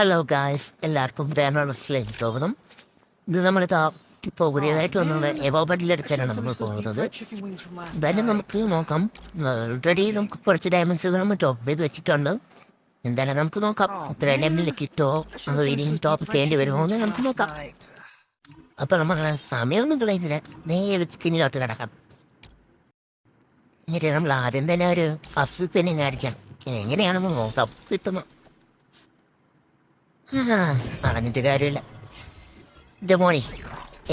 Hello guys, എല്ലാവർക്കും ബ്രാൻഡിലേക്ക് സ്വാഗതം. ഇത് നമ്മളിതാ ഇപ്പോൾ പുതിയതായിട്ട് വന്നുള്ള എവോബഡിലെടുക്കാനാണ് നമ്മൾ പോകുന്നത്. എന്തായാലും നമുക്ക് നോക്കാം. ഓൾറെഡി നമുക്ക് കുറച്ച് ഡയമണ്ട്സ് നമ്മൾ ടോപ്പ് ചെയ്ത് വെച്ചിട്ടുണ്ട്. എന്തായാലും നമുക്ക് നോക്കാം എത്ര ഡയമണ്ടിൽ കിട്ടോ അതോ ഇനിയും ടോപ്പ് ചെയ്യേണ്ടി വരുമോ എന്ന് നമുക്ക് നോക്കാം. അപ്പോൾ നമ്മൾ സമയമൊന്നും കളയുന്നില്ല, നേരെ സ്കിന്നിലോട്ട് കിടക്കാം. എന്നിട്ട് നമ്മൾ ആദ്യം തന്നെ ഒരു ഫസ്റ്റ് പെന്നിങ് അടിക്കാം. എങ്ങനെയാണെന്ന് നോക്കാം. കിട്ടുമോ പറഞ്ഞിട്ട് കാര്യമില്ല. ഇത് മോണി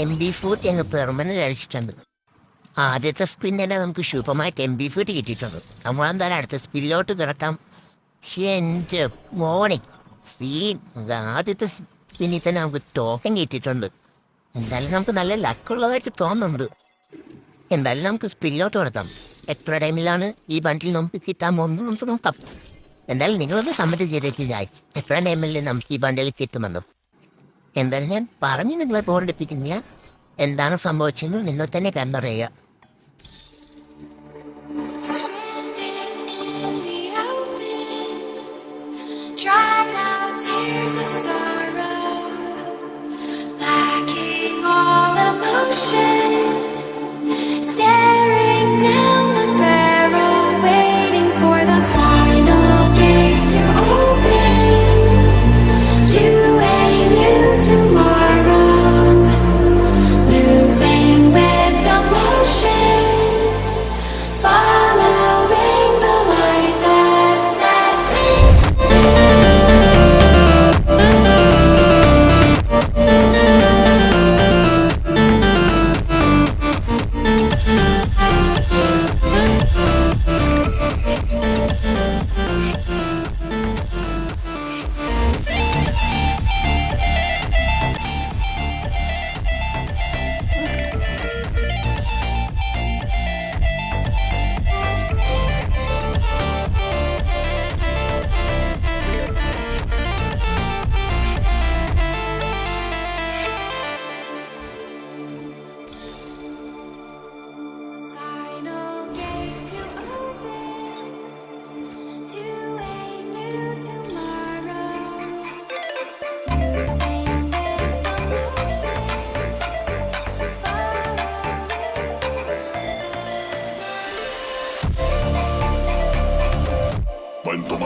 MB4 ഞങ്ങൾ പെർമനന്റ് അടിച്ചിട്ടുണ്ട്. ആദ്യത്തെ സ്പിന്നെ നമുക്ക് ശുഭമായിട്ട് MB4 കിട്ടിയിട്ടുണ്ട്. നമ്മളെന്തായാലും അടുത്ത സ്പിന്നിലോട്ട് കിടക്കാം. എൻ്റെ മോണി സീൻ ആദ്യത്തെ സ്പിന്നിൽ തന്നെ നമുക്ക് ടോക്കൻ കിട്ടിയിട്ടുണ്ട്. എന്തായാലും നമുക്ക് നല്ല ലക്കുള്ളതായിട്ട് തോന്നുന്നുണ്ട്. എന്തായാലും നമുക്ക് സ്പിന്നിലോട്ട് കിടക്കാം. എത്ര ടൈമിലാണ് ഈ ബണ്ടിൽ നമുക്ക് കിട്ടാൻ പോകുന്നത് നമുക്ക് നോക്കാം. എന്തായാലും നിങ്ങളൊന്ന് കമൻറ്റ് ചെയ്തേക്കില്ല എത്ര ടൈമിൽ നമുക്ക് ഈ ബണ്ടിൽ കിട്ടുമെന്നോ. എന്തായാലും ഞാൻ പറഞ്ഞ് നിങ്ങളെ ബോറടിപ്പിക്കുന്നില്ല. എന്താണ് സംഭവിച്ചതെന്ന് നിങ്ങൾ തന്നെ കണ്ടറിയുക.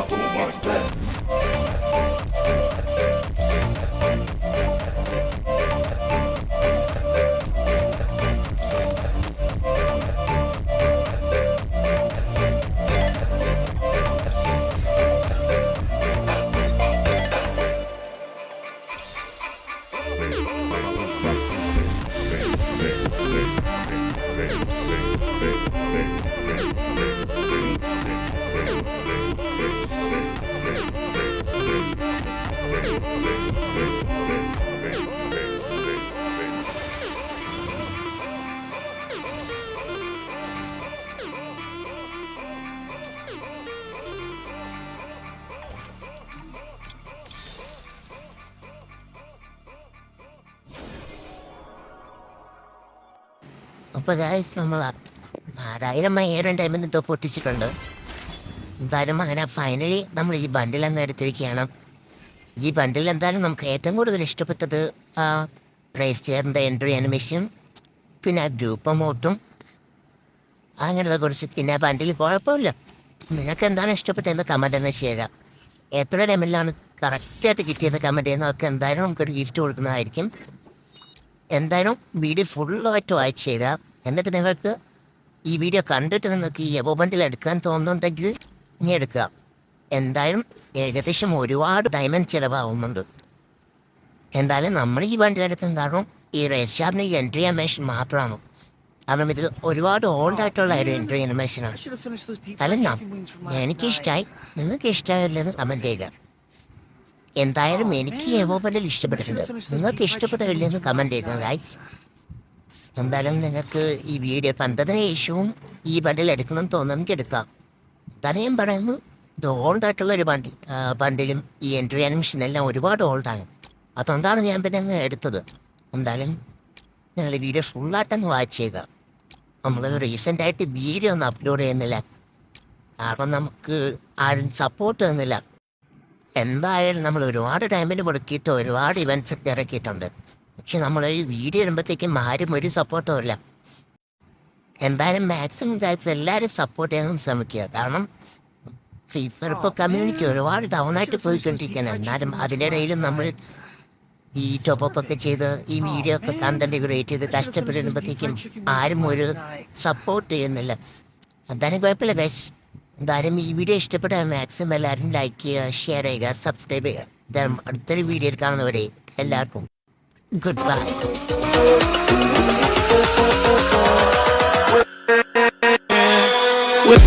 Toma más അപ്പോൾ ഗായ്സ് നമ്മൾ 6000 ടൈമിൽ എന്തോ പൊട്ടിച്ചിട്ടുണ്ട്. എന്തായാലും അങ്ങനെ ഫൈനലി നമ്മൾ ഈ ബണ്ടിൽ അങ്ങ് എടുത്തിരിക്കുകയാണ്. ഈ ബണ്ടിൽ എന്തായാലും നമുക്ക് ഏറ്റവും കൂടുതൽ ഇഷ്ടപ്പെട്ടത് പ്രൈസ് ചെയറിൻ്റെ എൻട്രി അനിമേഷൻ, പിന്നെ ഗ്രൂപ്പ് മോട്ടും അങ്ങനെയുള്ള കുറച്ച്. പിന്നെ ബണ്ടിൽ കുഴപ്പമില്ല. നിങ്ങൾക്ക് എന്താണ് ഇഷ്ടപ്പെട്ടതെന്ന് കമൻറ്റ് തന്നെ ചെയ്യുക. എത്ര ടൈമിലാണ് കറക്റ്റായിട്ട് കിട്ടിയത് കമൻറ്റ് ചെയ്യുന്നതൊക്കെ എന്തായാലും നമുക്കൊരു ഗിഫ്റ്റ് കൊടുക്കുന്നതായിരിക്കും. എന്തായാലും വീഡിയോ ഫുള്ളായിട്ട് വായിച്ച് ചെയ്താൽ എന്നിട്ട് നിങ്ങൾക്ക് ഈ വീഡിയോ കണ്ടിട്ട് നിങ്ങൾക്ക് ഈ എബോ ബണ്ടിൽ എടുക്കാൻ തോന്നുന്നുണ്ടെങ്കിൽ ഇനി എടുക്കുക. എന്തായാലും ഏകദേശം ഒരുപാട് ഡയമണ്ട് ചിലവാകുന്നുണ്ട്. എന്തായാലും നമ്മൾ ഈ ബണ്ടിൽ എടുക്കാൻ കാരണം ഈ റേഷാറിന് ഈ എൻട്രി അനിമേഷൻ മാത്രമാണ്. കാരണം ഇത് ഒരുപാട് ഓൾഡായിട്ടുള്ള ഒരു എൻട്രി അനിമേഷനാണ്. അല്ല എനിക്കിഷ്ടമായി, നിങ്ങൾക്ക് ഇഷ്ടമായില്ലെന്ന് കമൻറ്റ് ചെയ്യുക. എന്തായാലും എനിക്ക് എവോ ബണ്ടിൽ ഇഷ്ടപ്പെട്ടിട്ടുണ്ട്. നിങ്ങൾക്ക് ഇഷ്ടപ്പെട്ടില്ലെന്ന് കമൻറ്റ് ചെയ്യുക ഗൈസ്. എന്തായാലും നിങ്ങൾക്ക് ഈ വീഡിയോ കണ്ടതിന് ശേഷവും ഈ ബണ്ടിൽ എടുക്കണമെന്ന് തോന്നുന്നെങ്കിൽ എടുക്കാം. തന്നെ ഞാൻ പറയുന്നു, ഇത് ഓൾഡായിട്ടുള്ള ഒരു ബണ്ടിലും ഈ എൻട്രി അനിമേഷൻ എല്ലാം ഒരുപാട് ഓൾഡാണ്. അതുകൊണ്ടാണ് ഞാൻ പിന്നെ അങ്ങ് എടുത്തത്. എന്തായാലും നിങ്ങൾ ഈ വീഡിയോ ഫുള്ളായിട്ടൊന്ന് വാച്ച് ചെയ്യുക. നമ്മൾ റീസെൻ്റായിട്ട് വീഡിയോ ഒന്നും അപ്ലോഡ് ചെയ്യുന്നില്ല, കാരണം നമുക്ക് ആരും സപ്പോർട്ട് തന്നില്ല. എന്തായാലും നമ്മൾ ഒരുപാട് ടൈമിന് കൊടുക്കിയിട്ട് ഒരുപാട് ഇവൻറ്റ്സ് ഒക്കെ ഇറക്കിയിട്ടുണ്ട്. പക്ഷെ നമ്മൾ ഈ വീഡിയോ ഇടുമ്പോഴത്തേക്കും ആരും ഒരു സപ്പോർട്ടും ഇല്ല. എന്തായാലും മാക്സിമം ഗൈസ് എല്ലാവരും സപ്പോർട്ട് ചെയ്യാൻ ശ്രമിക്കുക. കാരണം ഫീഫർ ഇപ്പോൾ കമ്മ്യൂണിറ്റി ഒരുപാട് ഡൗൺ ആയിട്ട് പോയിക്കൊണ്ടിരിക്കുകയാണ്. എന്നാലും അതിനിടയിലും നമ്മൾ ഈ ടോപ്പ് ഒക്കെ ചെയ്ത് ഈ വീഡിയോ ഒക്കെ കണ്ടന്റ് ക്രിയേറ്റ് ചെയ്ത് കഷ്ടപ്പെട്ടിടുമ്പോഴത്തേക്കും ആരും ഒരു സപ്പോർട്ട് ചെയ്യുന്നില്ല. എന്തായാലും കുഴപ്പമില്ല ഗൈസ്. എന്തായാലും ഈ വീഡിയോ ഇഷ്ടപ്പെട്ട മാക്സിമം എല്ലാവരും ലൈക്ക് ചെയ്യുക, ഷെയർ ചെയ്യുക, സബ്സ്ക്രൈബ് ചെയ്യുക. എന്തായാലും അടുത്തൊരു വീഡിയോയിൽ കാണുന്നവരെ എല്ലാവർക്കും ഗുഡ് ബൈ. With